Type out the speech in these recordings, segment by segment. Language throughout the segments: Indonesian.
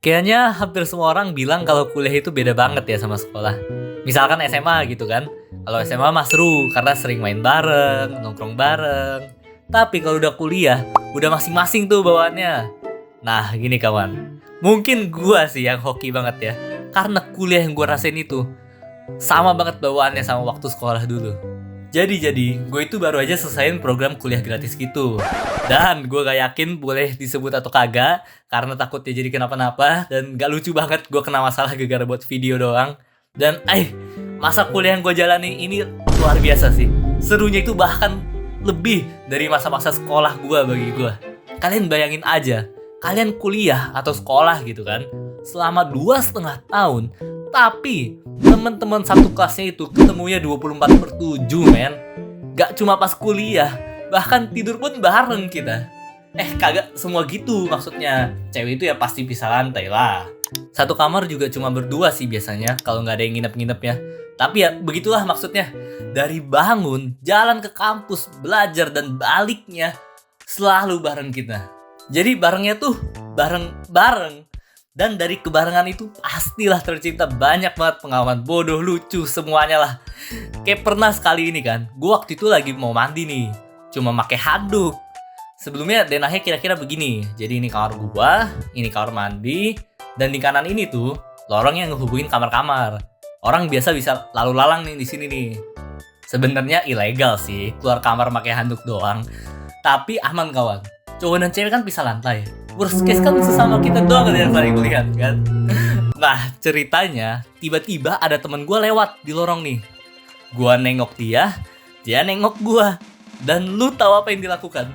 Kayaknya hampir semua orang bilang kalau kuliah itu beda banget ya sama sekolah. Misalkan SMA gitu kan. Kalau SMA mah seru karena sering main bareng, nongkrong bareng. Tapi kalau udah kuliah, udah masing-masing tuh bawaannya. Nah, gini kawan. Mungkin gua sih yang hoki banget ya. Karena kuliah yang gua rasain itu sama banget bawaannya sama waktu sekolah dulu. Jadi gue itu baru aja selesaiin program kuliah gratis gitu. Dan gue gak yakin boleh disebut atau kagak, karena takutnya jadi kenapa-napa. Dan gak lucu banget gue kena masalah gara-gara buat video doang. Dan masa kuliah yang gue jalani ini luar biasa sih. Serunya itu bahkan lebih dari masa-masa sekolah gue bagi gue. Kalian bayangin aja, kalian kuliah atau sekolah gitu kan selama 2,5 tahun, tapi teman-teman satu kelasnya itu ketemunya 24/7 men. Gak cuma pas kuliah, bahkan tidur pun bareng kita. Kagak semua gitu maksudnya. Cewek itu ya pasti pisah lantai lah. Satu kamar juga cuma berdua sih biasanya, kalau gak ada yang nginep-nginep ya. Tapi ya begitulah maksudnya. Dari bangun, jalan ke kampus, belajar dan baliknya selalu bareng kita. Jadi barengnya tuh bareng-bareng. Dan dari kebarengan itu pastilah tercipta banyak banget pengalaman bodoh, lucu, semuanya lah. Kayak pernah sekali ini kan, gue waktu itu lagi mau mandi nih, cuma pakai handuk. Sebelumnya denahnya kira-kira begini. Jadi ini kamar gue, ini kamar mandi, dan di kanan ini tuh lorong yang ngehubungin kamar-kamar. Orang biasa bisa lalu lalang nih di sini nih. Sebenarnya ilegal sih keluar kamar pakai handuk doang, tapi aman kawan. Cowok dan cewek kan pisah lantai. Worst case kan sesama kita doang yang paling lihat kan. Nah ceritanya tiba-tiba ada temen gue lewat di lorong nih. Gue nengok dia nengok gue. Dan lu tahu apa yang dilakukan?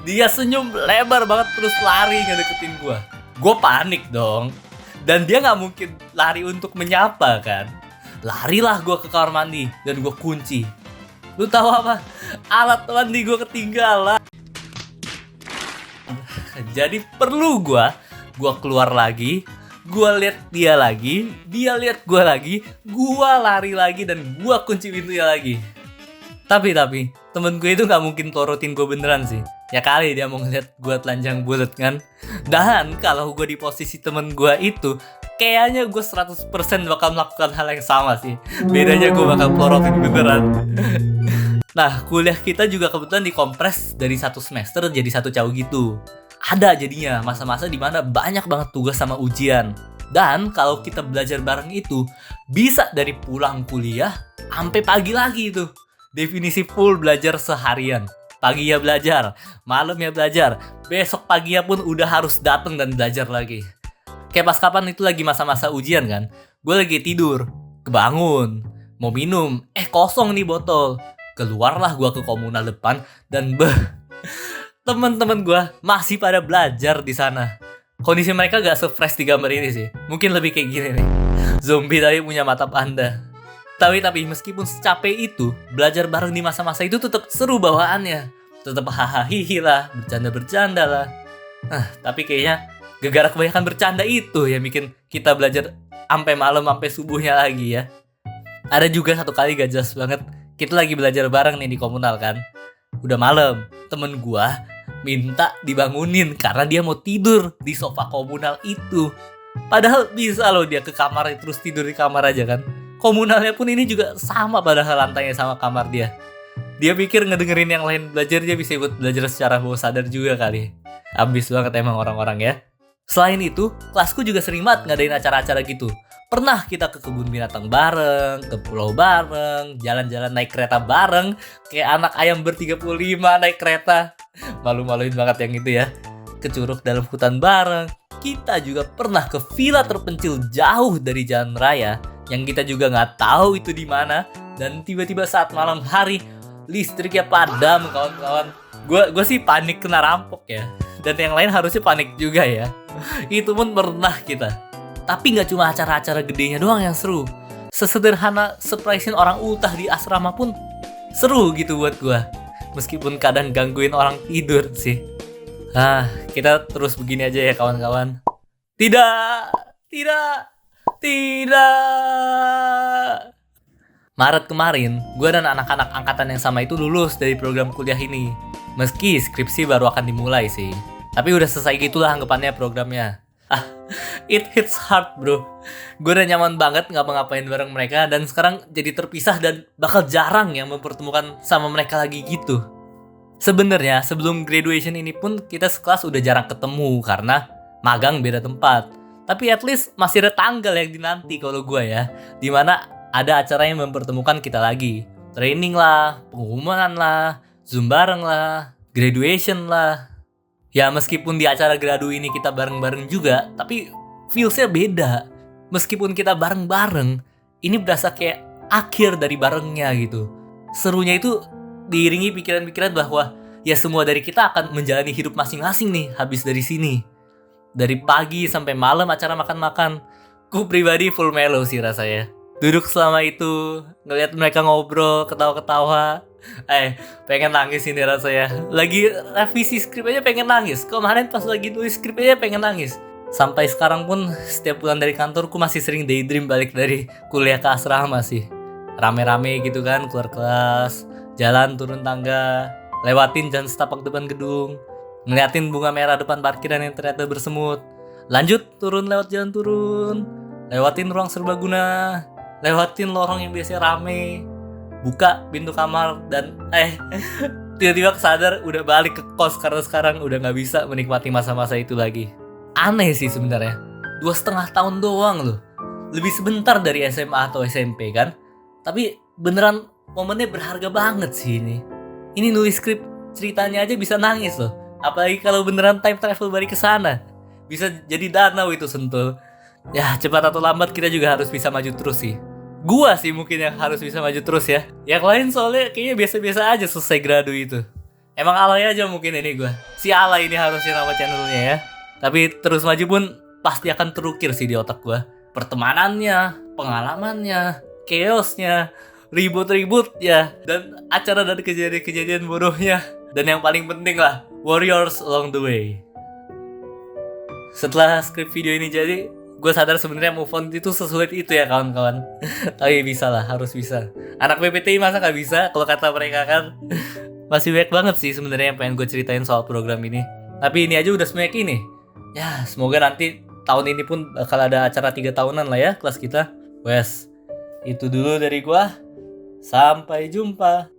Dia senyum lebar banget terus lari ngedeketin gue. Gue panik dong. Dan dia gak mungkin lari untuk menyapa kan. Larilah gue ke kamar mandi dan gue kunci. Lu tahu apa? Alat mandi gue ketinggalan. Jadi perlu gue keluar lagi, gue lihat dia lagi, dia lihat gue lagi, gue lari lagi dan gue kunci pintunya lagi. Tapi temen gue itu nggak mungkin torotin gue beneran sih. Ya kali dia mau ngeliat gue telanjang bulat kan. Dan kalau gue di posisi temen gue itu, kayaknya gue 100% bakal melakukan hal yang sama sih. Bedanya gue bakal torotin beneran. Nah kuliah kita juga kebetulan dikompres dari 1 semester jadi 1 jauh gitu. Ada jadinya masa-masa dimana banyak banget tugas sama ujian. Dan kalau kita belajar bareng itu bisa dari pulang kuliah sampai pagi lagi tuh. Definisi full belajar seharian. Pagi ya belajar, malam ya belajar, besok paginya pun udah harus datang dan belajar lagi. Kayak pas kapan itu lagi masa-masa ujian kan, gue lagi tidur, kebangun, mau minum, kosong nih botol. Keluarlah gue ke komunal depan dan teman-teman gue masih pada belajar di sana. Kondisi mereka gak se-fresh di gambar ini sih. Mungkin lebih kayak gini nih. Zombie tapi punya mata panda. Tapi meskipun secapek itu, belajar bareng di masa-masa itu tetap seru bawaannya. Tetap hahaha lah, bercanda lah. Tapi kayaknya gara-gara kebanyakan bercanda itu ya bikin kita belajar sampai malam, sampai subuhnya lagi ya. Ada juga satu kali gak jelas banget. Kita lagi belajar bareng nih di komunal kan. Udah malam, temen gua minta dibangunin karena dia mau tidur di sofa komunal itu. Padahal bisa loh dia ke kamar terus tidur di kamar aja kan. Komunalnya pun ini juga sama padahal lantainya sama kamar dia. Dia pikir ngedengerin yang lain belajar dia bisa ikut belajar secara bawah sadar juga kali. Ambis banget emang orang-orang ya. Selain itu, kelasku juga sering banget ngadain acara-acara gitu. Pernah kita ke kebun binatang bareng, ke pulau bareng, jalan-jalan naik kereta bareng, kayak anak ayam ber-35 naik kereta. Malu-maluin banget yang itu ya. Ke Curug dalam hutan bareng. Kita juga pernah ke villa terpencil jauh dari jalan raya, yang kita juga nggak tahu itu di mana. Dan tiba-tiba saat malam hari listriknya padam kawan-kawan. Gue sih panik kena rampok ya. Dan yang lain harusnya panik juga ya. Itu pun pernah kita. Tapi gak cuma acara-acara gedenya doang yang seru. Sesederhana surprisein orang ultah di asrama pun seru gitu buat gue. Meskipun kadang gangguin orang tidur sih. Kita terus begini aja ya kawan-kawan. Tidak. Maret kemarin, gue dan anak-anak angkatan yang sama itu lulus dari program kuliah ini. Meski skripsi baru akan dimulai sih. Tapi udah selesai gitulah anggapannya programnya. It hits hard bro. Gue udah nyaman banget ngapa-ngapain bareng mereka, dan sekarang jadi terpisah dan bakal jarang yang mempertemukan sama mereka lagi gitu. Sebenarnya sebelum graduation ini pun kita sekelas udah jarang ketemu karena magang beda tempat. Tapi at least masih ada tanggal yang dinanti kalau gue ya, dimana ada acara yang mempertemukan kita lagi. Training lah, pengumuman lah, Zoom bareng lah, graduation lah. Ya meskipun di acara gradu ini kita bareng-bareng juga, tapi feelsnya beda. Meskipun kita bareng-bareng, ini berasa kayak akhir dari barengnya gitu. Serunya itu diiringi pikiran-pikiran bahwa ya semua dari kita akan menjalani hidup masing-masing nih habis dari sini. Dari pagi sampai malam acara makan-makan. Ku pribadi full mellow sih rasanya. Duduk selama itu, ngeliat mereka ngobrol, ketawa-ketawa. Pengen nangis ini rasanya. Lagi revisi skrip aja pengen nangis. Kemarin pas lagi nulis skrip aja pengen nangis. Sampai sekarang pun setiap pulang dari kantor ku masih sering daydream balik dari kuliah ke asrama sih. Rame-rame gitu kan, keluar kelas, jalan turun tangga, lewatin jalan setapak depan gedung, ngeliatin bunga merah depan parkiran yang ternyata bersemut. Lanjut turun lewat jalan turun, lewatin ruang serbaguna, lewatin lorong yang biasanya rame, buka pintu kamar dan tiba-tiba sadar udah balik ke kos karena sekarang udah gak bisa menikmati masa-masa itu lagi. Aneh sih sebenarnya, 2,5 tahun doang loh. Lebih sebentar dari SMA atau SMP kan. Tapi beneran momennya berharga banget sih ini. Ini nulis skrip ceritanya aja bisa nangis loh. Apalagi kalau beneran time travel balik ke sana. Bisa jadi danau itu Sentul. Ya cepat atau lambat kita juga harus bisa maju terus sih. Gua sih mungkin yang harus bisa maju terus ya. Yang lain soalnya kayaknya biasa-biasa aja selesai gradu itu. Emang alay aja mungkin ini gua. Si alay ini harusnya nama channelnya ya. Tapi terus maju pun pasti akan terukir sih di otak gua. Pertemanannya, pengalamannya, chaosnya, ribut-ribut ya, dan acara dan kejadian-kejadian bodohnya. Dan yang paling penting lah, warriors along the way. Setelah skrip video ini jadi, gue sadar sebenarnya move on itu sesulit itu ya kawan-kawan. Tapi bisa lah, harus bisa. Anak PPTI masa gak bisa kalau kata mereka kan. Masih banyak banget sih sebenarnya yang pengen gue ceritain soal program ini. Tapi ini aja udah sebanyak ini. Ya semoga nanti tahun ini pun bakal ada acara 3 tahunan lah ya kelas kita. Wes, itu dulu dari gue. Sampai jumpa.